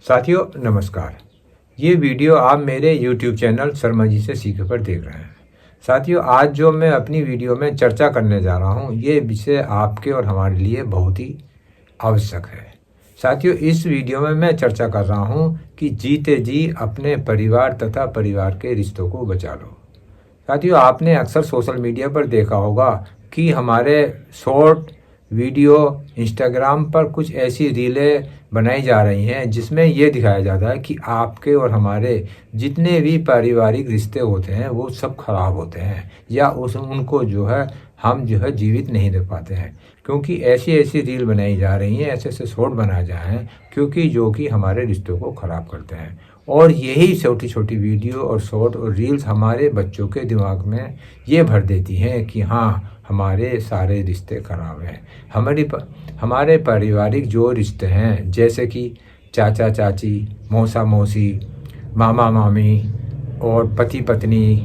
साथियों नमस्कार। ये वीडियो आप मेरे YouTube चैनल शर्मा जी से सीख कर देख रहे हैं। साथियों आज जो मैं अपनी वीडियो में चर्चा करने जा रहा हूँ ये विषय आपके और हमारे लिए बहुत ही आवश्यक है। साथियों इस वीडियो में मैं चर्चा कर रहा हूँ कि जीते जी अपने परिवार तथा परिवार के रिश्तों को बचा लो। साथियों आपने अक्सर सोशल मीडिया पर देखा होगा कि हमारे शॉर्ट वीडियो इंस्टाग्राम पर कुछ ऐसी रीलें बनाई जा रही हैं जिसमें ये दिखाया जाता है कि आपके और हमारे जितने भी पारिवारिक रिश्ते होते हैं वो सब खराब होते हैं या उनको जो है हम जो है जीवित नहीं रख पाते हैं, क्योंकि ऐसी ऐसी रील बनाई जा रही हैं, ऐसे ऐसे शॉर्ट बनाए जा रहे हैं क्योंकि जो कि हमारे रिश्तों को ख़राब करते हैं। और यही छोटी छोटी वीडियो और शॉर्ट और रील्स हमारे बच्चों के दिमाग में ये भर देती हैं कि हाँ हमारे सारे रिश्ते खराब हैं। हमारे पारिवारिक जो रिश्ते हैं जैसे कि चाचा चाची, मौसा मौसी, मामा मामी और पति पत्नी,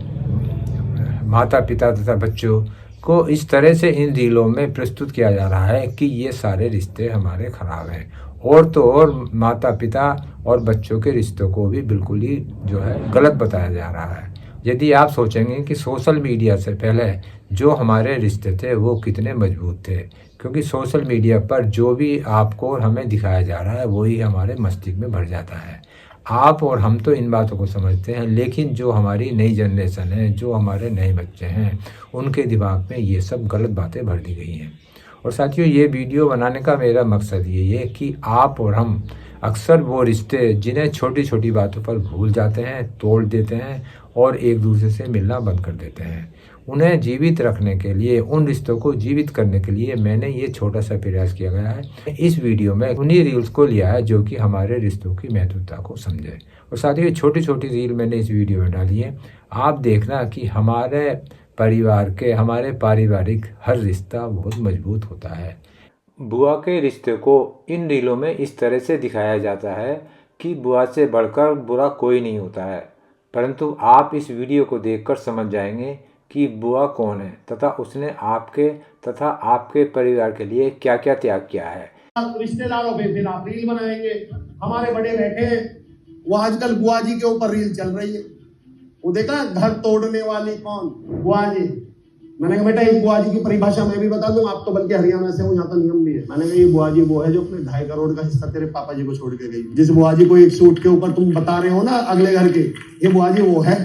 माता पिता तथा बच्चों को इस तरह से इन रीलों में प्रस्तुत किया जा रहा है कि ये सारे रिश्ते हमारे ख़राब हैं। और तो और माता पिता और बच्चों के रिश्तों को भी बिल्कुल ही जो है गलत बताया जा रहा है। यदि आप सोचेंगे कि सोशल मीडिया से पहले जो हमारे रिश्ते थे वो कितने मजबूत थे, क्योंकि सोशल मीडिया पर जो भी आपको और हमें दिखाया जा रहा है वही हमारे मस्तिष्क में भर जाता है। आप और हम तो इन बातों को समझते हैं, लेकिन जो हमारी नई जनरेशन है, जो हमारे नए बच्चे हैं, उनके दिमाग में ये सब गलत बातें भर दी गई हैं। और साथियों ये वीडियो बनाने का मेरा मकसद यही है कि आप और हम अक्सर वो रिश्ते जिन्हें छोटी छोटी बातों पर भूल जाते हैं, तोड़ देते हैं और एक दूसरे से मिलना बंद कर देते हैं, उन्हें जीवित रखने के लिए, उन रिश्तों को जीवित करने के लिए मैंने ये छोटा सा प्रयास किया गया है। इस वीडियो में उन्हीं रील्स को लिया है जो कि हमारे रिश्तों की महत्वता को समझे। और साथ ही छोटी छोटी रील मैंने इस वीडियो में डाली है। आप देखना कि हमारे पारिवारिक हर रिश्ता बहुत मजबूत होता है। बुआ के रिश्ते को इन रीलों में इस तरह से दिखाया जाता है कि बुआ से बढ़कर बुरा कोई नहीं होता है, परंतु आप इस वीडियो को देखकर समझ जाएंगे कि बुआ कौन है तथा उसने आपके तथा आपके परिवार के लिए क्या क्या त्याग किया है। रिश्तेदारों पे फिर आप रील बनाएंगे। हमारे बड़े बैठे हैं, वो आजकल बुआ जी के ऊपर रील चल रही है। वो देखा घर तोड़ने वाली कौन? बुआ जी। मैंने कहा बेटा ये बुआ जी की परिभाषा मैं भी बता दूं, आप तो बल्कि हरियाणा से हो, यहाँ का नियम भी है। मैंने कहा ये बुआ जी वो है जो अपने 2.5 करोड़ का हिस्सा तेरे पापा जी को छोड़ के गई। जिस बुआ जी को एक सूट के ऊपर तुम बता रहे हो ना अगले घर के, ये बुआ जी वो है।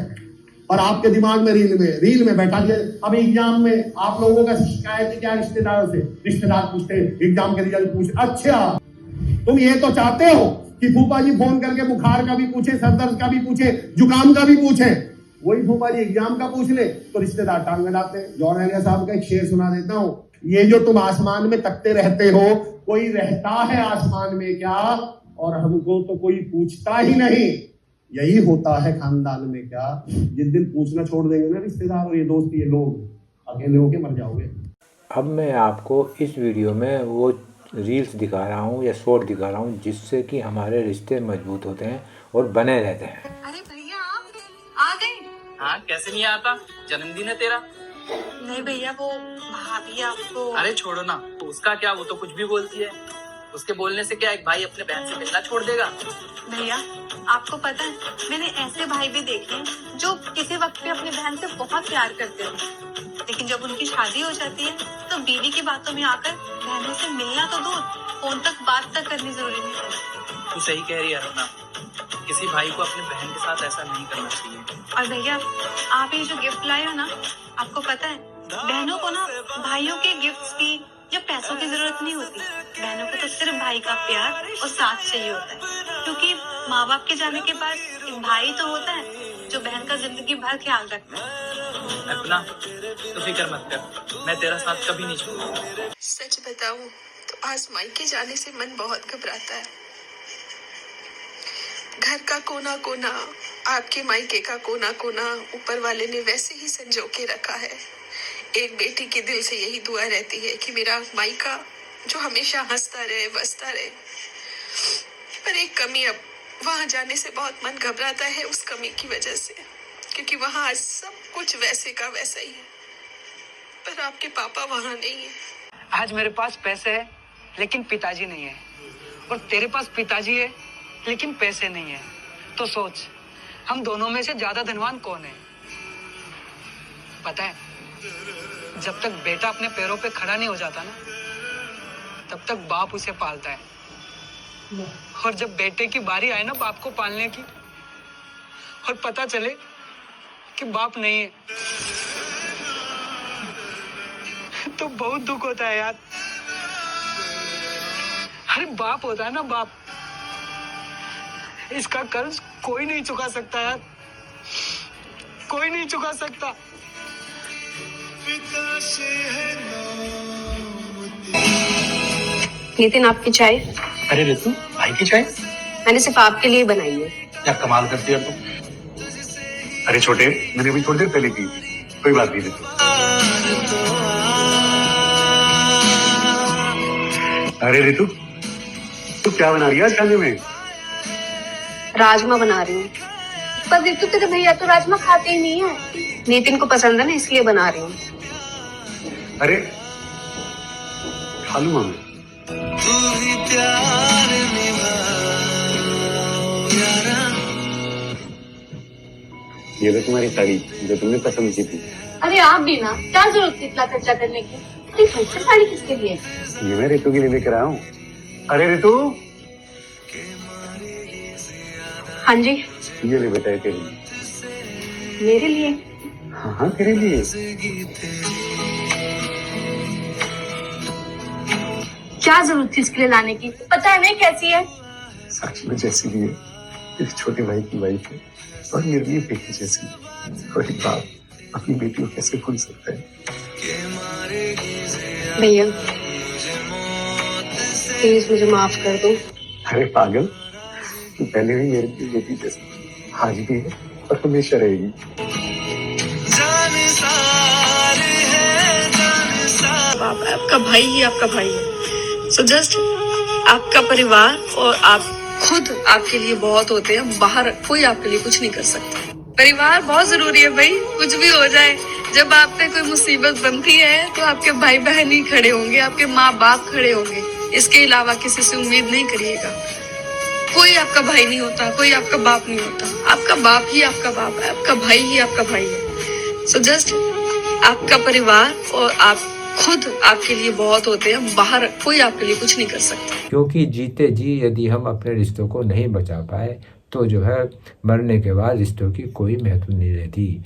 और आपके दिमाग में रील में बैठा दिया। अब एग्जाम में आप लोगों का शिकायत क्या रिश्तेदारों से? रिश्तेदार पूछते एग्जाम के रिजल्ट पूछ, अच्छा तुम ये तो चाहते हो कि फूफा जी फोन करके बुखार का भी पूछे, सर दर्द का भी पूछे, जुकाम का भी पूछे। वही फूफा जी एग्जाम का पूछ ले तो रिश्तेदार टांग अड़ाते हैं। जॉन एलिया साहब का एक शेर सुना देता हूँ, ये जो तुम आसमान में तकते रहते हो, कोई रहता है आसमान में क्या? और हमको तो कोई पूछता ही नहीं। यही होता है खानदान में क्या? जिस दिन पूछना छोड़ देंगे ना रिश्तेदार और ये दोस्त, ये लोग, अकेले होके मर जाओगे। अब मैं आपको इस वीडियो में वो रील्स दिखा रहा हूँ या शॉर्ट दिखा रहा हूँ जिससे कि हमारे रिश्ते मजबूत होते हैं और बने रहते हैं। अरे भैया आप आ गए? हाँ कैसे नहीं आता, जन्मदिन है तेरा। नहीं भैया वो भाभी आपको। अरे छोड़ो ना, उसका क्या, वो तो कुछ भी बोलती है। उसके बोलने से क्या एक भाई अपने बहन से मिलना छोड़ देगा? भैया आपको पता है मैंने ऐसे भाई भी देखे जो किसी वक्त पे अपनी बहन से बहुत प्यार करते हैं, लेकिन जब उनकी शादी हो जाती है तो बीवी की बातों में आकर बहनों से मिलना तो दूर, फोन तक बात तक करनी जरूरी नहीं है। तू सही कह रही है अरुणा, किसी भाई को अपनी बहन के साथ ऐसा नहीं करना चाहिए। और भैया आप ये जो गिफ्ट लाए हो ना, आपको पता है बहनों को ना भाइयों के गिफ्ट की या पैसों की जरूरत नहीं होती। बहनों को तो सिर्फ भाई का प्यार और साथ चाहिए होता है, क्योंकि माँ बाप के जाने के बाद एक भाई तो होता है जो बहन का जिंदगी भर ख्याल रखता है। अपना तो फिक्र मत कर, मैं तेरा साथ कभी नहीं छोड़ूंगा। सच बताऊं तो आज मायके जाने से मन बहुत घबराता है। घर का कोना कोना, आपके मायके का कोना कोना ऊपर वाले ने वैसे ही संजो के रखा है। एक बेटी के दिल से यही दुआ रहती है कि मेरा मायका जो हमेशा हंसता रहे, बसता रहे। पर एक कमी, अब वहां जाने से बहुत मन घबराता है उस कमी की वजह से, क्योंकि वहां आज सब कुछ वैसे का वैसा ही है, पर आपके पापा वहां नहीं है। आज मेरे पास पैसे है लेकिन पिताजी नहीं है, और तेरे पास पिताजी है लेकिन पैसे नहीं है। तो सोच, हम दोनों में से ज्यादा धनवान कौन है? पता है, जब तक बेटा अपने पैरों पे खड़ा नहीं हो जाता ना, तब तक बाप उसे पालता है। और जब बेटे की बारी आए ना बाप को पालने की, और पता चले कि बाप नहीं है, तो बहुत दुख होता है यार। अरे बाप होता है ना बाप, इसका कर्ज कोई नहीं चुका सकता यार, कोई नहीं चुका सकता। नितिन, आपकी चाय? अरे रितु, भाई की चाय? मैंने सिर्फ आपके लिए बनाई है। क्या कमाल करती है तुम। अरे छोटे, मैंने अभी थोड़ी देर पहले की, कोई बात नहीं रितु। अरे रितु, तू क्या बना रही है आज खाने में? राजमा बना रही हूँ। पर रितु, तेरे भैया तो राजमा खाते ही नहीं है। नितिन को पसंद है ना, इसलिए बना रही हूँ। अरे खा लूंगा मैं। ये लो तुम्हारी साड़ी जो तुमने पसंद की थी। अरे आप भी ना, क्या जरूरत थी इतना खर्चा करने की? इतनी खूबसूरत साड़ी किसके लिए? ये मैं रितु के लिए लेकर आया हूँ। अरे रितु, हाँ जी, ये ले बेटा, तेरे लिए। मेरे लिए? हाँ हाँ, तेरे लिए। क्या जरूरत थी इसके लिए लाने की? पता है नहीं कैसी है? सच में जैसी भी है, इस छोटे भाई की वाइफ है और मेरे लिए बेटी जैसी। और एक बाप अपनी बेटी को कैसे भूल सकता है? भैया प्लीज मुझे माफ कर दो। अरे पागल, तू पहले भी मेरी बेटी जैसी, आज भी है और हमेशा रहेगी। बाप है, आपका भाई ही आपका भाई है। सो जस्ट आपका परिवार और आप खुद आपके लिए बहुत होते हैं। बाहर कोई आपके लिए कुछ नहीं कर सकता। परिवार बहुत जरूरी है भाई, कुछ भी हो जाए, जब आप पे कोई मुसीबत बनती है तो आपके भाई बहन ही खड़े होंगे, आपके माँ बाप खड़े होंगे। इसके अलावा किसी से उम्मीद नहीं करिएगा। कोई आपका भाई नहीं होता, कोई आपका बाप नहीं होता। आपका बाप ही आपका बाप है, आपका भाई ही आपका भाई है। सो जस्ट आपका परिवार और आप खुद आपके लिए बहुत होते हैं। बाहर कोई आपके लिए कुछ नहीं कर सकता। क्योंकि जीते जी यदि हम अपने रिश्तों को नहीं बचा पाए तो जो है मरने के बाद रिश्तों की कोई महत्व नहीं रहती।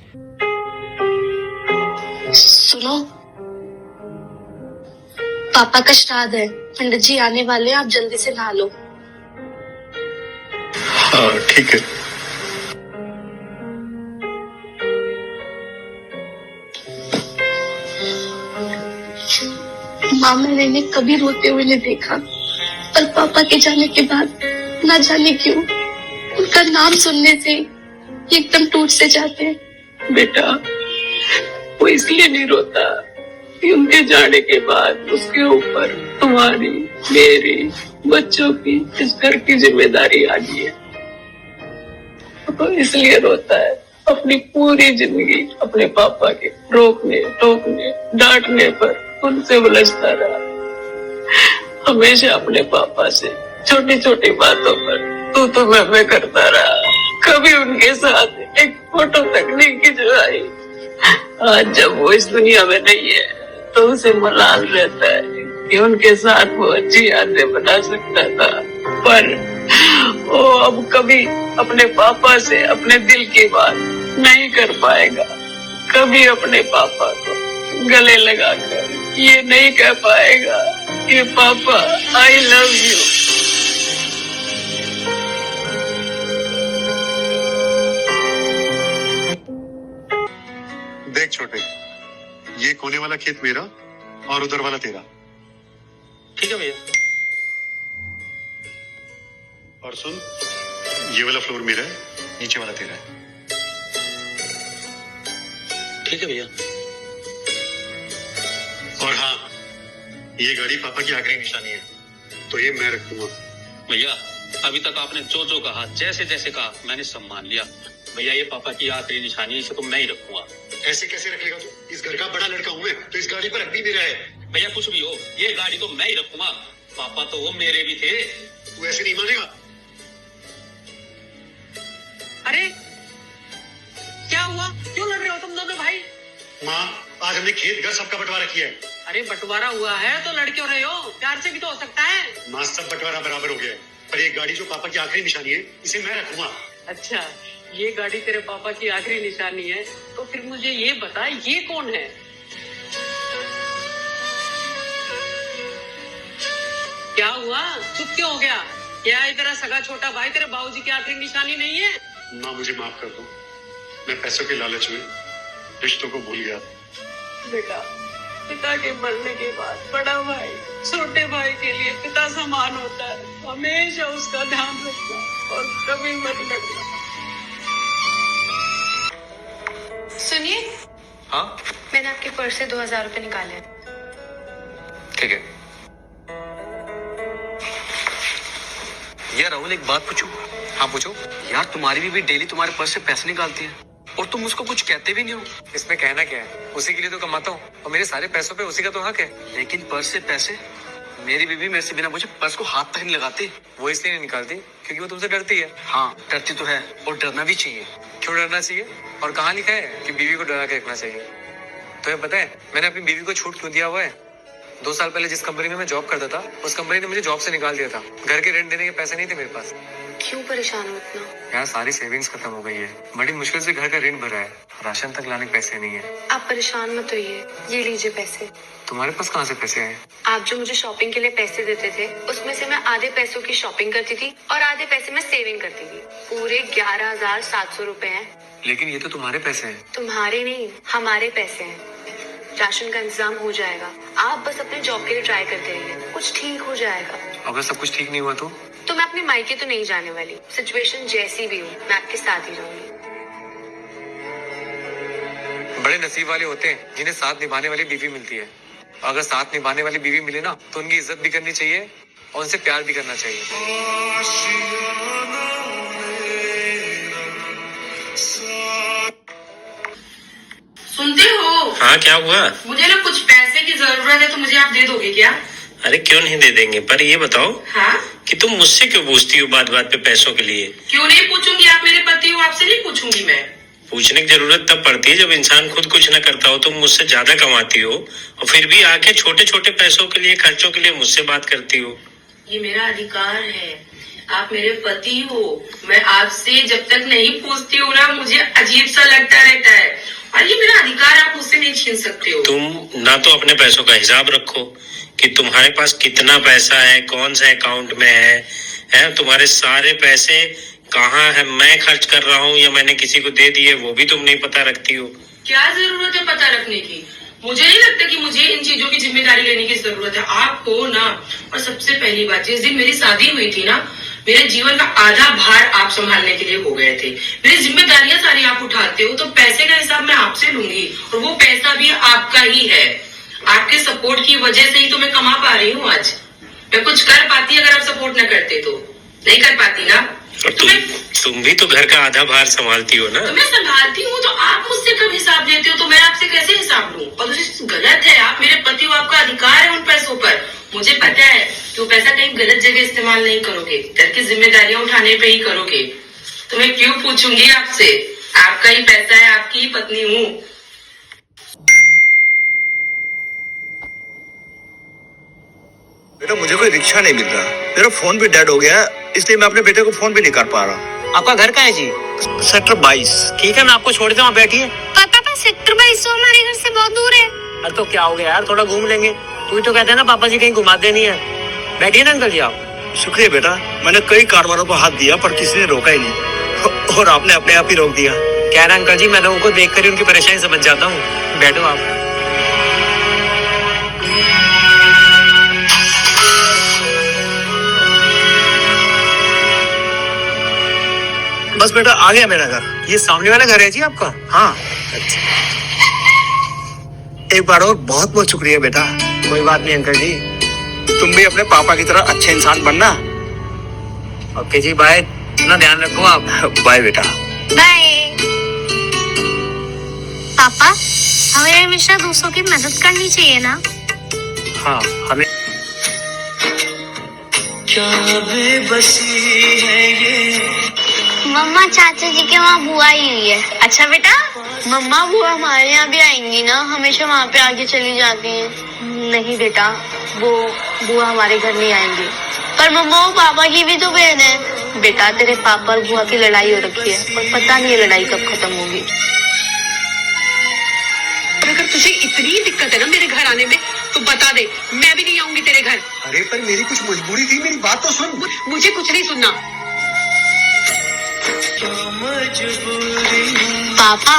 सुनो, पापा का श्राद्ध है, पंडित जी आने वाले हैं, आप जल्दी से नहा लो। हाँ ठीक है। माँ, मैंने इन्हें कभी रोते हुए नहीं देखा, पर पापा के जाने के बाद ना जाने क्यों उनका नाम सुनने से एकदम टूट से जाते हैं। बेटा, वो इसलिए नहीं रोता कि उनके जाने के बाद उसके ऊपर तुम्हारी, मेरी, बच्चों की, इस घर की जिम्मेदारी आ गई है। तो इसलिए रोता है। अपनी पूरी जिंदगी अपने पापा के रोकने, टोकने, डांटने पर उनसे उलझता रहा। हमेशा अपने पापा से छोटी छोटी बातों पर तू मैं करता रहा। कभी उनके साथ एक फोटो तक नहीं खिंचवाई। आज जब वो इस दुनिया में नहीं है तो उसे मलाल रहता है कि उनके साथ वो अच्छी यादें बना सकता था, पर वो अब कभी अपने पापा से अपने दिल की बात नहीं कर पाएगा। कभी अपने पापा को गले लगाकर ये नहीं कह पाएगा कि पापा आई लव यू। देख छोटे, ये कोने वाला खेत मेरा और उधर वाला तेरा। ठीक है भैया। और सुन, ये वाला फ्लोर मेरा है, नीचे वाला तेरा है। ठीक है भैया। और हाँ, ये गाड़ी पापा की आखिरी निशानी है, तो ये मैं रखूंगा। भैया, अभी तक आपने जो जो कहा, जैसे जैसे कहा, मैंने सब मान लिया। भैया, ये पापा की आखिरी निशानी है, इसे तो मैं ही रखूंगा। ऐसे कैसे रखेगा तू? इस घर का बड़ा लड़का हूं मैं, तो इस गाड़ी पर हक भी मेरा है। भैया, कुछ भी हो, ये गाड़ी तो मैं ही रखूंगा। पापा तो वो मेरे भी थे। तू ऐसे नहीं मानेगा। माँ, आज हमने खेत घर सबका बंटवारा किया है। अरे बंटवारा हुआ है तो लड़ क्यों रहे हो? प्यार से भी तो हो सकता है। माँ, सब बंटवारा बराबर हो गया है, पर ये गाड़ी जो पापा की आखिरी निशानी है, इसे मैं रखूंगा। अच्छा, ये गाड़ी तेरे पापा की आखिरी निशानी है, तो फिर मुझे ये बता, ये कौन है? क्या हुआ? चुप क्यों हो गया? क्या ये तेरा सगा छोटा भाई तेरे बाबूजी की आखिरी निशानी नहीं है? माँ, मुझे माफ कर दो, मैं पैसों के लालच में रिश्तों को भूल गया। बेटा, पिता के मरने के बाद बड़ा भाई छोटे भाई के लिए पिता समान होता है। हमेशा उसका ध्यान रखना और कभी मत लगना। सुनिए, हाँ मैंने आपके पर्स से 2000 रुपए निकाले हैं। ठीक है। यार राहुल, एक बात पूछूं? हाँ पूछो। यार तुम्हारी बीवी डेली तुम्हारे पर्स से पैसे निकालती है और तुम उसको कुछ कहते भी नहीं हो। इसमें कहना क्या है? उसी के लिए तो कमाता हूँ और मेरे सारे पैसों पे उसी का तो हक है। लेकिन पर्स से पैसे, मेरी बीवी मेरे से बिना पूछे पर्स को हाथ तक नहीं लगाती। वो इसलिए नहीं निकालती क्योंकि वो तुमसे डरती है। हाँ, डरती तो है और डरना भी चाहिए। क्यों डरना चाहिए? और कहाँ लिखा है कि बीवी को डरा के रखना चाहिए? तुम्हें पता है मैंने अपनी बीवी को छूट क्यों दिया हुआ है? 2 साल पहले जिस कंपनी में मैं जॉब करता था, उस कंपनी ने मुझे जॉब से निकाल दिया था। घर के रेंट देने के पैसे नहीं थे मेरे पास। क्यों परेशान हो इतना? यार सारी सेविंग्स खत्म हो गई है, बड़ी मुश्किल से घर का रेंट भरा है, राशन तक लाने के पैसे नहीं है। आप परेशान मत होइए, ये लीजिए पैसे। तुम्हारे पास कहाँ से पैसे आए? आप जो मुझे शॉपिंग के लिए पैसे देते थे, उसमें से मैं आधे पैसों की शॉपिंग करती थी और आधे पैसे मैं सेविंग करती थी। पूरे 11,700 रुपए हैं। लेकिन ये तो तुम्हारे पैसे हैं। तुम्हारे नहीं, हमारे पैसे हैं। राशन का इंतजाम हो जाएगा, आप बस अपने जॉब के लिए ट्राई करते रहिए, कुछ ठीक हो जाएगा। अगर सब कुछ ठीक नहीं हुआ तो मैं अपने मायके तो नहीं जाने वाली। सिचुएशन जैसी भी हो, मैं आपके साथ ही रहूंगी। बड़े नसीब वाले होते हैं जिन्हें साथ निभाने वाली बीवी मिलती है। अगर साथ निभाने वाली बीवी मिले ना, तो उनकी इज्जत भी करनी चाहिए और उनसे प्यार भी करना चाहिए। सुनते हो? हाँ, क्या हुआ? मुझे ना कुछ पैसे की जरूरत है, तो मुझे आप दे दोगे क्या? अरे क्यों नहीं दे देंगे, पर ये बताओ हाँ? कि तुम मुझसे क्यों पूछती हो बात बात पे पैसों के लिए? क्यों नहीं पूछूंगी, आप मेरे पति हो, आपसे नहीं पूछूंगी मैं। पूछने की जरूरत तब पड़ती है जब इंसान खुद कुछ न करता हो। तुम मुझसे ज्यादा कमाती हो और फिर भी आके छोटे छोटे पैसों के लिए, खर्चों के लिए मुझसे बात करती हो। ये मेरा अधिकार है, आप मेरे पति हो। मैं आपसे जब तक नहीं पूछती हूँ ना, मुझे अजीब सा लगता रहता है, और ये मेरा अधिकार, आप मुझसे नहीं छीन सकते हो। तुम ना तो अपने पैसों का हिसाब रखो कि तुम्हारे पास कितना पैसा है, कौन सा अकाउंट में है, तुम्हारे सारे पैसे कहाँ है, मैं खर्च कर रहा हूँ या मैंने किसी को दे दिए, वो भी तुम नहीं पता रखती हो। क्या जरूरत है पता रखने की? मुझे नहीं लगता कि मुझे इन चीजों की जिम्मेदारी लेने की जरूरत है। आप हो ना। और सबसे पहली बात, जिस दिन मेरी शादी हुई थी ना, मेरे जीवन का आधा भार आप संभालने के लिए हो गए थे। मेरी जिम्मेदारियां सारी आप उठाते हो, तो पैसे का हिसाब मैं आपसे लूंगी, और वो पैसा भी आपका ही है। आपके सपोर्ट की वजह से ही तो मैं कमा पा रही हूँ आज। मैं कुछ कर पाती अगर आप सपोर्ट न करते तो? नहीं कर पाती ना। और तुम भी तो घर का आधा भार संभालती हो ना। तो मैं संभालती हूँ, तो आप मुझसे कब हिसाब लेते हो, तो मैं आपसे कैसे हिसाब लूँ? और दूसरी गलत है, आप मेरे पति हो, आपका अधिकार है उन पैसों पर। मुझे पता है कि वो पैसा कहीं गलत जगह इस्तेमाल नहीं करोगे, घर की जिम्मेदारियां उठाने पे ही करोगे। तो मैं क्यों पूछूंगी आपसे? आपका ही पैसा है, आपकी ही पत्नी हूँ। बेटा, मुझे कोई रिक्शा नहीं मिल रहा, मेरा फोन भी डेड हो गया, इसलिए मैं अपने बेटे को फोन भी नहीं कर पा रहा। आपका घर कहाँ है जी? सेक्टर 22। ठीक है, मैं आपको छोड़ देता हूँ, बैठिए। पापा सेक्टर 22 हमारे घर से बहुत दूर है। अरे तो क्या हो गया यार, थोड़ा घूम लेंगे। तू ही तो कहते हैं ना पापा जी कहीं घुमाते नहीं है। बैठिए ना अंकल जी आप। शुक्रिया बेटा, मैंने कई कारोबारों को हाथ दिया पर किसी ने रोका ही नहीं, और आपने अपने आप ही रोक दिया। क्या ना अंकल जी, मैं लोगों को देख कर ही उनकी परेशानी समझ जाता हूँ। बैठो आप। बस बेटा, आ गया मेरा घर। ये सामने वाला घर है जी आपका? हाँ। एक बार और बहुत बहुत शुक्रिया बेटा। कोई बात नहीं अंकल जी, तुम भी अपने पापा की तरह अच्छे इंसान बनना। ओके जी, बाय। अपना ध्यान रखो आप। बाय बेटा। बाय। पापा, हमें हमेशा दूसरों की मदद करनी चाहिए ना? हाँ, हमें। क्या बेबसी है ये, मम्मा चाचा जी के वहाँ बुआ ही हुई है। अच्छा बेटा, मम्मा बुआ हमारे यहाँ भी आएंगी ना, हमेशा वहाँ पे आगे चली जाती हैं। नहीं बेटा, वो बुआ हमारे घर नहीं आएंगी। पर मम्मा वो पापा की भी तो बहन है। बेटा तेरे पापा और बुआ की लड़ाई हो रखी है और पता नहीं ये लड़ाई कब खत्म होगी। अगर तुझे इतनी दिक्कत है ना मेरे घर आने में तो बता दे, मैं भी नहीं आऊंगी तेरे घर। अरे पर मेरी कुछ मजबूरी थी, मेरी बात तो सुन। मुझे कुछ नहीं सुनना। पापा,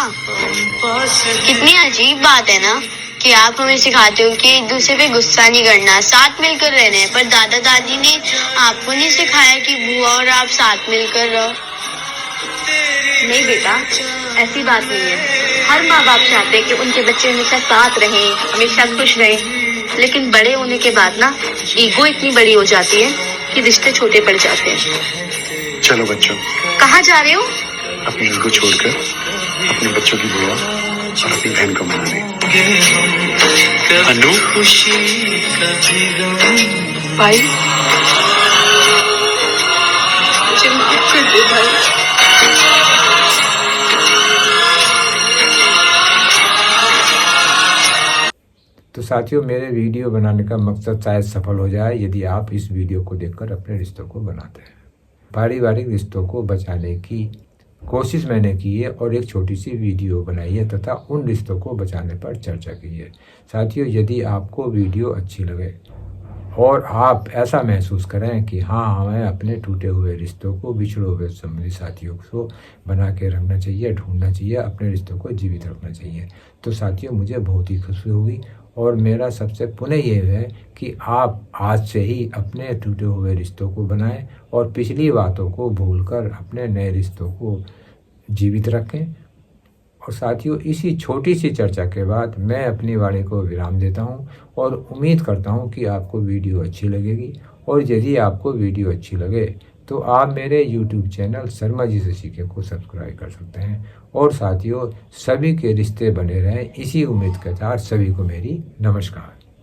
कितनी अजीब बात है ना कि आप हमें सिखाते हो कि एक दूसरे पे गुस्सा नहीं करना, साथ मिलकर रहना है, पर दादा दादी ने आपको नहीं सिखाया कि बुआ और आप साथ मिलकर रहो। नहीं बेटा, ऐसी बात नहीं है। हर माँ बाप चाहते हैं कि उनके बच्चे हमेशा साथ रहें, हमेशा खुश रहें, लेकिन बड़े होने के बाद ना ईगो इतनी बड़ी हो जाती है कि रिश्ते छोटे पड़ जाते हैं। चलो बच्चों, कहाँ जा रहे हो? अपने घर को छोड़कर अपने बच्चों की बुआ और अपनी बहन को मनाने। अनु, भाई मुझे माफ कर दे भाई। तो साथियों, मेरे वीडियो बनाने का मकसद शायद सफल हो जाए यदि आप इस वीडियो को देखकर अपने रिश्तों को बनाते हैं। पारिवारिक रिश्तों को बचाने की कोशिश मैंने की है और एक छोटी सी वीडियो बनाई है तथा उन रिश्तों को बचाने पर चर्चा की है। साथियों, यदि आपको वीडियो अच्छी लगे और आप ऐसा महसूस करें कि हाँ, हमें अपने टूटे हुए रिश्तों को, बिछड़े हुए संबंधी साथियों को बना के रखना चाहिए, ढूंढना चाहिए, अपने रिश्तों को जीवित रखना चाहिए, तो साथियों मुझे बहुत ही खुशी होगी। और मेरा सबसे पुनः ये है कि आप आज से ही अपने टूटे हुए रिश्तों को बनाएं और पिछली बातों को भूलकर अपने नए रिश्तों को जीवित रखें। और साथियों, इसी छोटी सी चर्चा के बाद मैं अपनी वाणी को विराम देता हूं और उम्मीद करता हूं कि आपको वीडियो अच्छी लगेगी। और यदि आपको वीडियो अच्छी लगे तो आप मेरे YouTube चैनल शर्मा जी से सीखे को सब्सक्राइब कर सकते हैं। और साथियों, सभी के रिश्ते बने रहें, इसी उम्मीद के साथ सभी को मेरी नमस्कार।